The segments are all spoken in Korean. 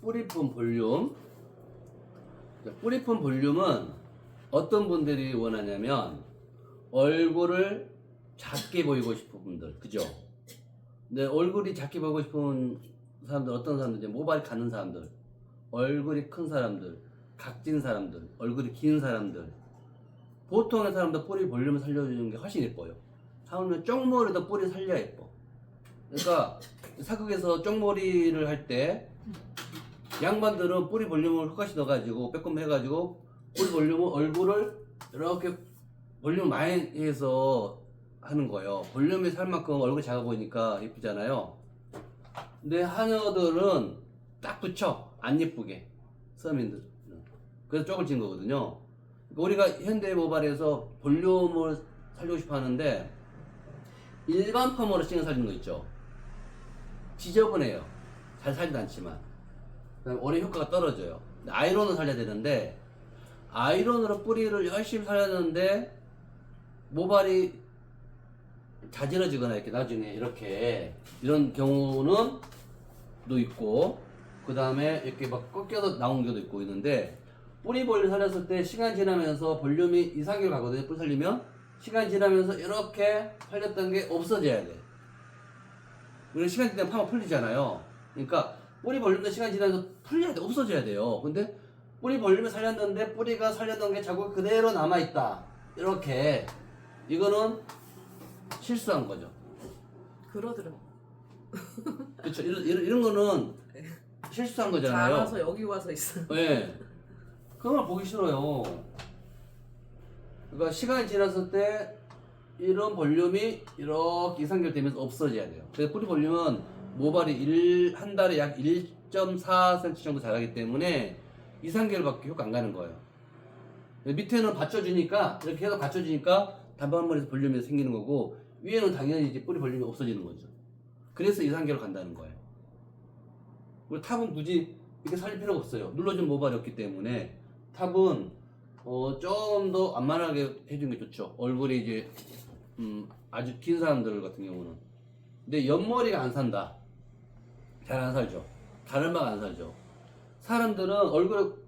뿌리품 볼륨. 뿌리품 볼륨은 어떤 분들이 원하냐면 얼굴을 작게 보이고 싶은 분들, 그죠? 근데 얼굴이 작게 보이고 싶은 사람들, 어떤 사람들, 이제 모발이 가는 사람들, 얼굴이 큰 사람들, 각진 사람들, 얼굴이 긴 사람들, 보통의 사람들 뿌리 볼륨을 살려주는 게 훨씬 예뻐요. 하물며 쪽머리도 뿌리 살려야 예뻐. 그러니까 사극에서 쪽머리를 할 때 양반들은 뿌리 볼륨을 흑가시 넣어가지고 빼꼼 해가지고 뿌리 볼륨을 얼굴을 이렇게 볼륨 많이 해서 하는 거예요. 볼륨이 살 만큼 얼굴이 작아 보이니까 예쁘잖아요. 근데 하녀들은 딱 붙여, 안 예쁘게, 서민들. 그래서 쪽을 찐 거거든요. 그러니까 우리가 현대 모발에서 볼륨을 살리고 싶어 하는데 일반 펌으로 신경 살리는 거 있죠. 지저분해요. 잘 살지도 않지만. 그다음에 오래 효과가 떨어져요. 아이론을 살려야 되는데 아이론으로 뿌리를 열심히 살려야 되는데 모발이 자지러지거나 이렇게 나중에 이렇게 이런 경우는 도 있고, 그 다음에 이렇게 막 꺾여서 나온 경우도 있고 있는데, 뿌리 볼륨 살렸을 때 시간 지나면서 볼륨이 이상하게 가거든요. 뿌리 살리면 시간 지나면서 이렇게 살렸던 게 없어져야 돼. 우리 시간 지나면 파마 풀리잖아요. 그러니까 뿌리 볼륨도 시간 지나면서 풀려야 돼. 없어져야 돼요. 근데 뿌리 볼륨을 살렸는데 뿌리가 살렸던 게 자국 그대로 남아있다. 이렇게. 이거는 실수한 거죠. 그러더라고. 그렇죠. 이런 거는 실수한 거잖아요. 자라서 여기 와서 있어. 네. 그걸 보기 싫어요. 그러니까 시간이 지났을 때 이런 볼륨이 이렇게 이상결되면서 없어져야 돼요. 그래서 뿌리 볼륨은 모발이 한 달에 약 1.4cm 정도 자라기 때문에 이상결밖에 효과 안 가는 거예요. 밑에는 받쳐주니까, 이렇게 계속 받쳐주니까 단발머리에서 볼륨이 생기는 거고, 위에는 당연히 이제 뿌리 볼륨이 없어지는 거죠. 그래서 이상결로 간다는 거예요. 그리고 탑은 굳이 이렇게 살릴 필요가 없어요. 눌러준 모발이 없기 때문에. 탑은 좀 더 완만하게 해주는 게 좋죠. 얼굴이 이제 아주 긴 사람들 같은 경우는. 근데 옆머리가 안 산다. 잘 안 살죠. 가르마가 안 살죠. 사람들은 얼굴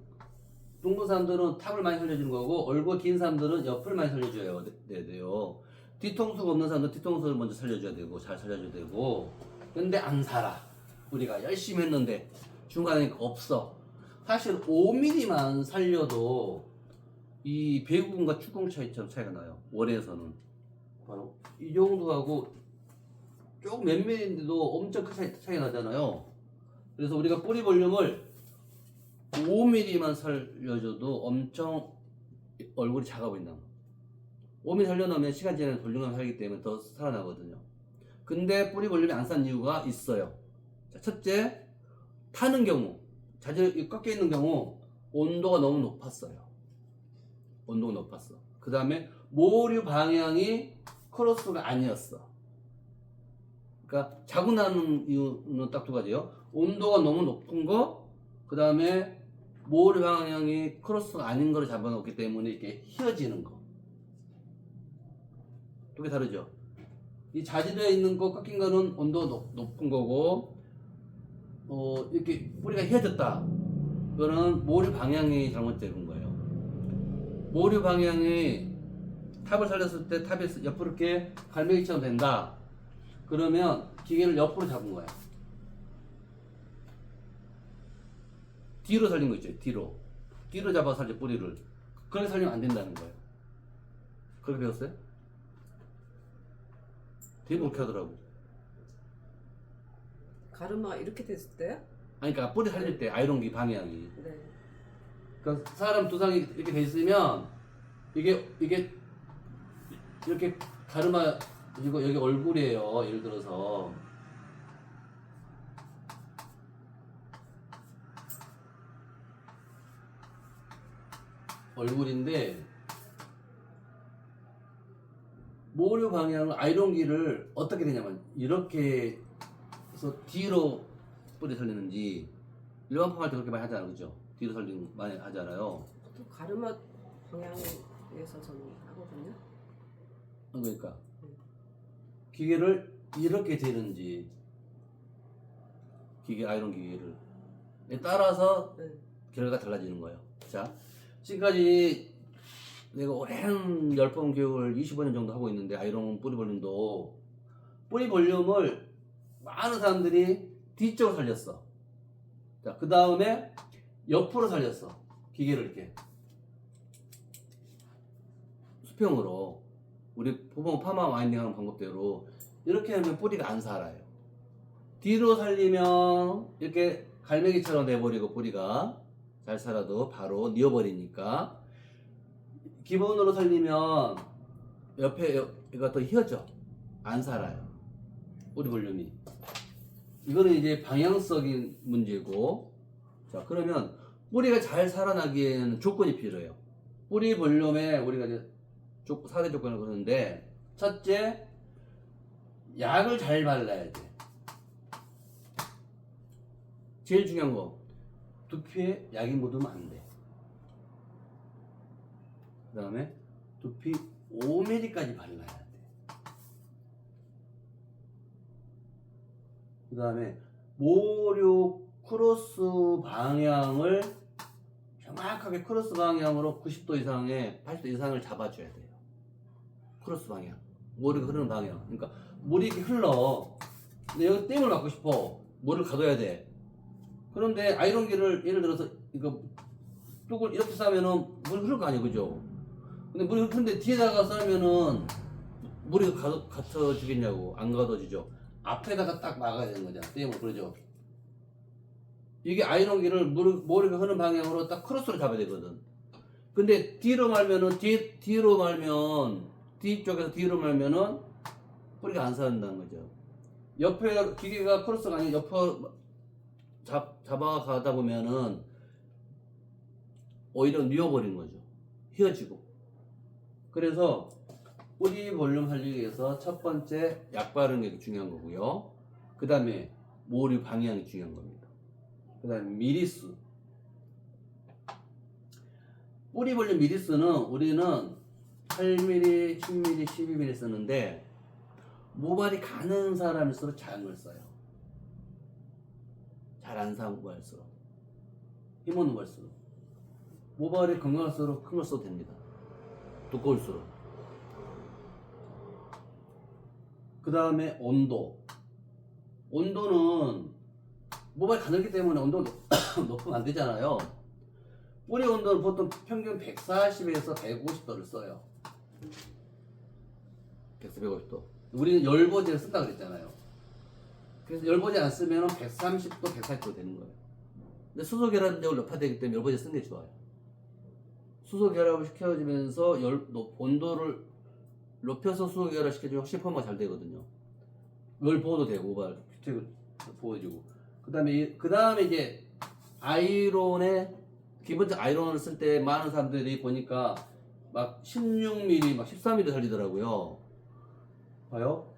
둥근 사람들은 탑을 많이 살려주는 거고, 얼굴 긴 사람들은 옆을 많이 살려줘야 돼요. 뒤통수가 없는 사람들은 뒤통수를 먼저 살려줘야 되고, 잘 살려줘야 되고. 근데 안 살아. 우리가 열심히 했는데 중간에 없어. 사실 5mm만 살려도 이 배구공과 축구공 차이처럼 차이가 나요. 원에서는 바로 이 정도하고 조금 몇 mm인데도 엄청 큰 차이 나잖아요. 그래서 우리가 뿌리 볼륨을 5mm만 살려줘도 엄청 얼굴이 작아 보인다. 5mm 살려놓으면 시간 지나면 볼륨감 살기 때문에 더 살아나거든요. 근데 뿌리 볼륨이 안 싼 이유가 있어요. 자, 첫째, 타는 경우, 자주 꺾여 있는 경우 온도가 너무 높았어요. 온도가 높았어. 그 다음에 모류 방향이 크로스가 아니었어. 그러니까 자국 나는 이유는 딱 두 가지예요. 온도가 너무 높은 거, 그 다음에 모류 방향이 크로스가 아닌 거를 잡아놓기 때문에 이렇게 휘어지는 거. 두 개 다르죠. 이 자지되어 있는 거, 꺾인 거는 온도가 높은 거고, 이렇게 뿌리가 휘어졌다. 그거는 모류 방향이 잘못된 거예요. 모류 방향이 탑을 살렸을 때 탑이 옆으로 이렇게 갈매기처럼 된다. 그러면 기계를 옆으로 잡은 거야. 뒤로 살린 거 있죠. 뒤로 잡아서 살려, 뿌리를. 그렇게 살리면 안 된다는 거예요. 그렇게 배웠어요? 되게 그렇게 하더라고. 가르마 이렇게 됐을 때요? 아니, 그러니까 뿌리 살릴 때 아이론기 방향이. 네. 그러니까 사람 두상이 이렇게 돼 있으면 이게 이렇게 가르마, 이거 여기 얼굴이에요. 예를 들어서 얼굴인데 모류 방향은 아이론기를 어떻게 되냐면 이렇게 해서 뒤로 뿌리 살리는지, 일반 펌할 때 그렇게 많이 하잖아요. 그죠? 뒤로 살리는 거 많이 하잖아요. 또 가르마 방향에서 저는 하거든요. 그러니까 기계를 이렇게 되는지, 기계 아이론 기계를 따라서 네. 결과가 달라지는 거예요. 자, 지금까지 내가 오랜 열번 교육을 25년 정도 하고 있는데 아이롱 뿌리 볼륨도 뿌리 볼륨을 많은 사람들이 뒤쪽으로 살렸어. 자, 그 다음에 옆으로 살렸어. 기계를 이렇게 수평으로 우리 부분 파마 와인딩 하는 방법대로 이렇게 하면 뿌리가 안 살아요. 뒤로 살리면 이렇게 갈매기처럼 돼버리고 뿌리가 잘 살아도 바로 뉘어버리니까, 기본으로 살리면 옆에 얘가 더 휘어져 안 살아요. 뿌리 볼륨이. 이거는 이제 방향성인 문제고, 자, 그러면 뿌리가 잘 살아나기에는 조건이 필요해요. 뿌리 볼륨에 우리가 이제 4대 조건을 그러는데, 첫째, 약을 잘 발라야 돼. 제일 중요한 거, 두피에 약이 묻으면 안 돼. 그 다음에 두피 5mm까지 발라야 돼. 그 다음에 모류 크로스 방향을 정확하게 크로스 방향으로 90도 이상에 80도 이상을 잡아줘야 돼요. 크로스 방향, 모류가 흐르는 방향. 그러니까 물이 이렇게 흘러. 근데 여기 댐을 막고 싶어. 물을 가둬야 돼. 그런데 아이롱기를 예를 들어서 이거 뚝을 이렇게 싸면은 물이 흐를 거 아니에요, 그죠? 근데 물이 흐르는데 뒤에다가 싸면은 물이 갇혀지겠냐고. 안 가둬지죠. 앞에다가 딱 막아야 되는 거잖아, 댐을. 그러죠? 이게 아이롱기를 모래가 흐르는 방향으로 딱 크로스로 잡아야 되거든. 근데 뒤로 말면은 뒤쪽에서 뒤로 말면은 뿌리가 안 사는다는 거죠. 옆에 기계가 크로스가 아니고 옆으로 잡아가다 보면은 오히려 뉘어버리는 거죠. 휘어지고. 그래서 뿌리 볼륨 살리기 위해서 첫 번째 약 바르는 게 중요한 거고요. 그 다음에 모류 방향이 중요한 겁니다. 그 다음에 미리수. 뿌리 볼륨 미리수는 우리는 8mm, 10mm, 12mm 쓰는데, 모발이 가는 사람일수록 작은 걸 써요. 잘 안 사는 거일수록, 힘없는 걸수록. 모발이 건강할수록 큰 걸 써도 됩니다. 두꺼울수록. 그 다음에 온도. 온도는 모발이 가늘기 때문에 온도가 높으면 안 되잖아요. 뿌리 온도는 보통 평균 140에서 150도를 써요. 140, 150도. 우리는 열보지를 쓴다 그랬잖아요. 그래서 열보지 안 쓰면 130도, 140도 되는 거예요. 근데 수소 결합력을 높아야 되기 때문에 열보지 쓰는 게 좋아요. 수소 결합을 시켜주면서 온도를 높여서 수소 결합 시켜주면 확실히 펌프가 잘 되거든요. 열 보호도 되고, 모발 피부를 보호해주고. 그 다음에 이제 기본적 아이론을 쓸 때 많은 사람들이 보니까 막 16mm, 막 13mm 살리더라고요. 봐요.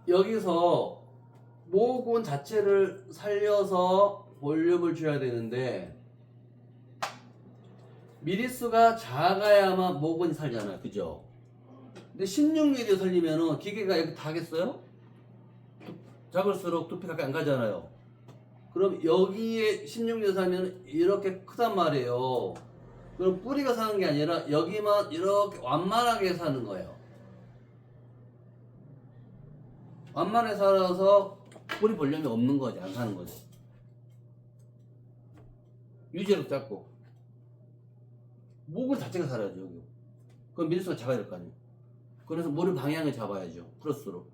여기서 모근 자체를 살려서 볼륨을 줘야 되는데, 미리수가 작아야만 모근이 살잖아요. 그죠? 근데 16mm 살리면은 기계가 여기 닿겠어요? 작을수록 두피 가까이 안 가잖아요. 그럼 여기에 16mm 살면 이렇게 크단 말이에요. 그럼 뿌리가 사는 게 아니라 여기만 이렇게 완만하게 사는 거예요. 완만하게 살아서 뿌리 볼륨이 없는 거지, 안 사는 거지. 유지력 작고. 목은 자체가 살아야죠, 여기. 그럼 밀수가 작아야 될 거 아니에요. 그래서 모류 방향을 잡아야죠, 크로스로.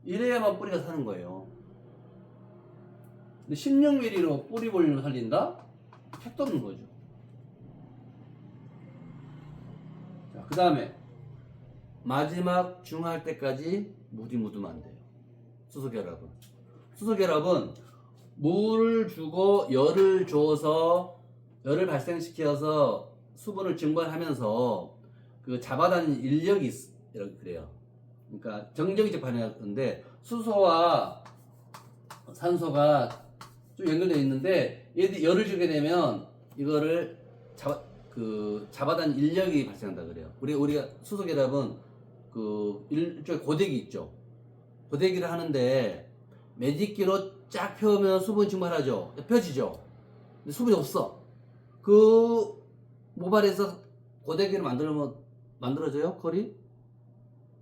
이래야만 뿌리가 사는 거예요. 근데 16mm로 뿌리 볼륨을 살린다? 택도 없는 거죠. 자, 그 다음에 마지막 중할 때까지 물이 묻으면 안 돼요. 수소결합은 물을 주고 열을 줘서 열을 발생시켜서 수분을 증발하면서 그 잡아다니는 인력이 이렇게 그래요. 그러니까 정적이적 반응인데, 수소와 산소가 쭉 연결되어 있는데, 얘들이 열을 주게 되면 이거를 잡아다니는 인력이 발생한다 그래요. 우리가 수소결합은 그 일종의 고데기 있죠. 고데기를 하는데 매직기로 쫙 펴면 수분 증발하죠. 펴지죠. 근데 수분이 없어. 그 모발에서 고데기를 만들어져요? 컬이?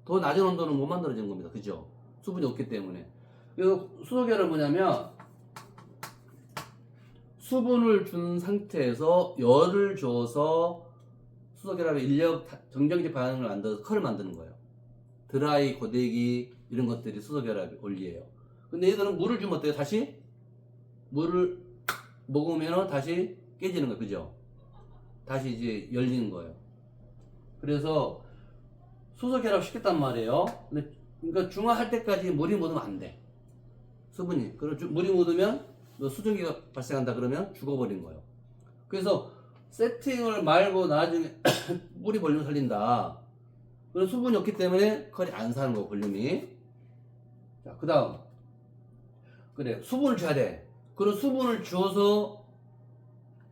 더 낮은 온도는 못 만들어지는 겁니다. 그죠? 수분이 없기 때문에. 그래서 수소결은 뭐냐면 수분을 준 상태에서 열을 줘서 수소결합의 인력 정정지 반응을 만들어서 컬을 만드는 거예요. 드라이, 고데기 이런 것들이 수소결합의 원리예요. 근데 얘들은 물을 주면 어때요? 다시 물을 먹으면 다시 깨지는 거예요. 그죠? 다시 이제 열리는 거예요. 그래서 수소결합 시켰단 말이에요. 근데 그러니까 중화할 때까지 물이 묻으면 안 돼. 수분이. 그럼 물이 묻으면 수증기가 발생한다 그러면 죽어버린 거예요. 그래서 세팅을 말고 나중에 뿌리 볼륨 살린다. 그런 수분이 없기 때문에 컬이 안 사는 거 볼륨이. 자, 그 다음. 그래, 수분을 줘야 돼. 그런 수분을 줘서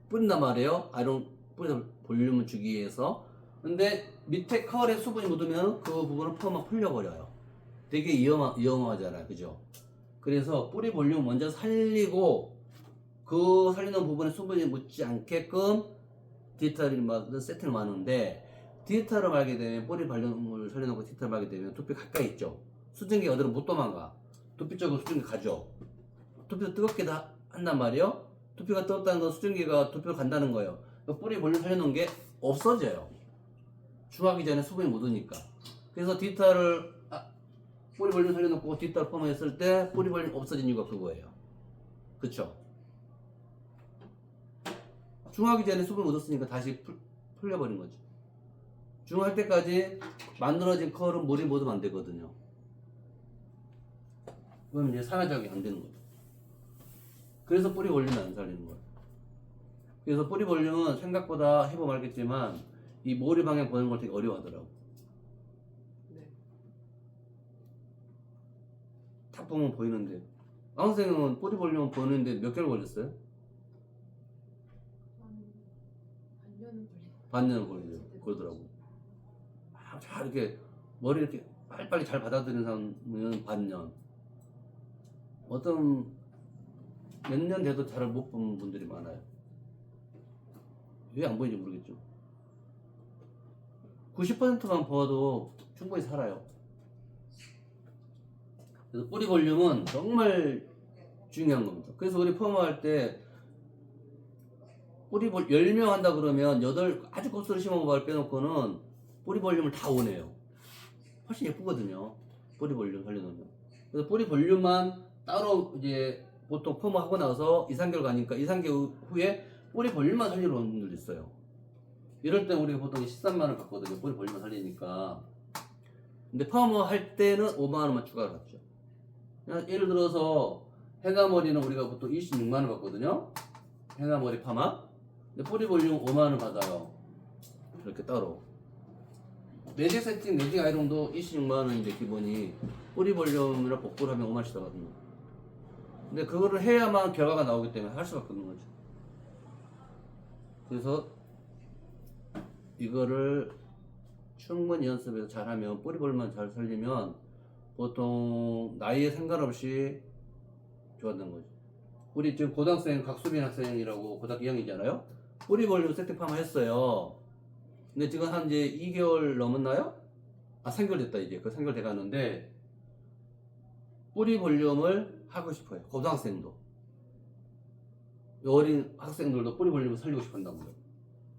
뿌린단 말이에요. 아이롱 뿌리다 볼륨을 주기 위해서. 근데 밑에 컬에 수분이 묻으면 그 부분을 펌만 풀려버려요. 되게 위험하잖아요. 그죠? 그래서 뿌리 볼륨 먼저 살리고 그 살리는 부분에 수분이 묻지 않게끔 디지털을 세팅을 마는데, 디지털을 말게 되면 뿌리 볼륨을 살려놓고 디지털을 말게 되면 두피 가까이 있죠. 수증기가 어디로 못 도망가. 두피 쪽으로 수증기 가죠. 두피도 뜨겁게 한단 말이에요. 두피가 뜨겁다는 건 수증기가 두피로 간다는 거예요. 그러니까 뿌리 볼륨 살려놓은 게 없어져요. 중하기 전에 수분이 묻으니까. 그래서 디지털을 뿌리 볼륨 살려놓고 디지털 펌했을 때 뿌리 볼륨 없어진 이유가 그거예요. 그쵸? 중하기 전에 수분 묻었으니까 다시 풀려버린 거죠. 중할 때까지 만들어진 컬은 물이 묻으면 안 되거든요. 그럼 이제 산화작용이 안 되는 거죠. 그래서 뿌리 볼륨은 안 살리는 거예요. 그래서 뿌리 볼륨은 생각보다 해보면 알겠지만 이 머리 방향 보는 걸 되게 어려워하더라고. 네. 딱 보면 보이는데. 강 선생님은 뿌리 볼륨 보는데 몇 개월 걸렸어요? 반년은 걸리더라고. 잘 이렇게 머리 이렇게 빨리빨리 잘 받아들이는 사람은 반년. 어떤 몇 년 돼도 잘 못 본 분들이 많아요. 왜 안 보이는지 모르겠죠. 90%만 보아도 충분히 살아요. 그래서 뿌리 볼륨은 정말 중요한 겁니다. 그래서 우리 펌할 때 뿌리 10명 한다 그러면 8 아주 곱슬 심한 모발 빼놓고는 뿌리 볼륨을 다 원해요. 훨씬 예쁘거든요. 뿌리 볼륨 살려놓으면. 그래서 뿌리 볼륨만 따로 이제 보통 펌 하고 나서 2, 3개월 가니까 2, 3개월 후에 뿌리 볼륨만 살리러 오는 분들도 있어요. 이럴 때 우리가 보통 13만 원 받거든요. 뿌리 볼륨만 살리니까. 근데 펌 할 때는 5만 원만 추가로 받죠. 예를 들어서 해가머리는 우리가 보통 26만 원 받거든요. 해가머리 파마. 근데 뿌리 볼륨 5만 원 받아요. 이렇게 따로. 매직 세팅, 매직 아이롱도 26만 원인데 기본이 뿌리 볼륨이랑 복구를 하면 5만 원씩 나거든요. 근데 그거를 해야만 결과가 나오기 때문에 할 수밖에 없는 거죠. 그래서 이거를 충분히 연습해서 잘하면 뿌리 볼륨만 잘 살리면 보통 나이에 상관없이 좋아하는 거죠. 우리 지금 고등학생 각수빈 학생이라고 고등학교 2학년이잖아요. 뿌리 볼륨 세팅 파마 했어요. 근데 지금 한 이제 2개월 넘었나요? 3개월 됐다 이제. 그 3개월 돼가는데 뿌리 볼륨을 하고 싶어요. 고등학생도. 어린 학생들도 뿌리 볼륨을 살리고 싶어 한다고요.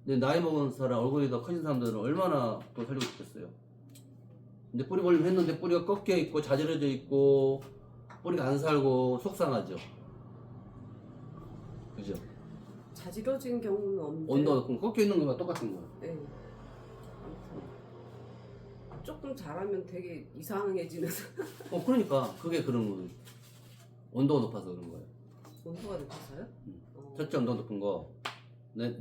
근데 나이 먹은 사람, 얼굴이 더 커진 사람들은 얼마나 또 살리고 싶겠어요. 근데 뿌리 볼륨 했는데 뿌리가 꺾여 있고 자지러져 있고 뿌리가 안 살고 속상하죠. 그죠? 자지러진 경우는 없는데. 온도가 높고 꺾여 있는 거랑 똑같은 거예요. 네. 아무튼 조금 잘하면 되게 이상해지는. 그러니까 그게 그런 거예요. 온도가 높아서 그런 거예요. 온도가 높아서요? 첫째 온도 높은 거. 네,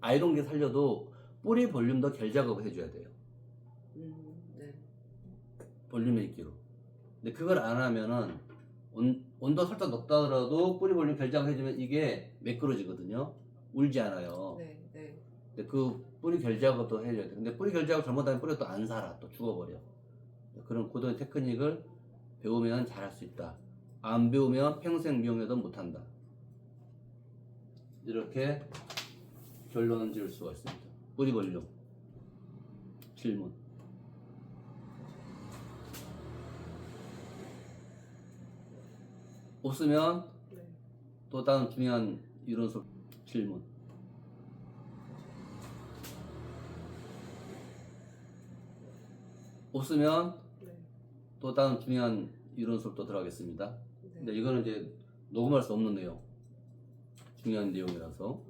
아이롱기 살려도 뿌리 볼륨도 결 작업을 해줘야 돼요. 네. 볼륨의 있기로. 근데 그걸 안 하면은 온도 살짝 높다 하더라도 뿌리 볼륨 결 작업 해주면 이게 매끄러지거든요. 울지 않아요. 네. 근데 그 뿌리 결 작업도 해줘야 돼. 근데 뿌리 결 작업 잘못하면 뿌리가 또 안 살아. 또 죽어버려. 그런 고도의 테크닉을 배우면 잘할 수 있다. 안 배우면 평생 미용해도 못한다. 이렇게 결론을 지을 수가 있습니다. 뿌리 볼륨 질문. 없으면 네. 또 다른 중요한 이론설 질문. 없으면 네. 또 다른 중요한 이론 수업도 들어가겠습니다. 네. 근데 이거는 이제 녹음할 수 없는 내용, 중요한 내용이라서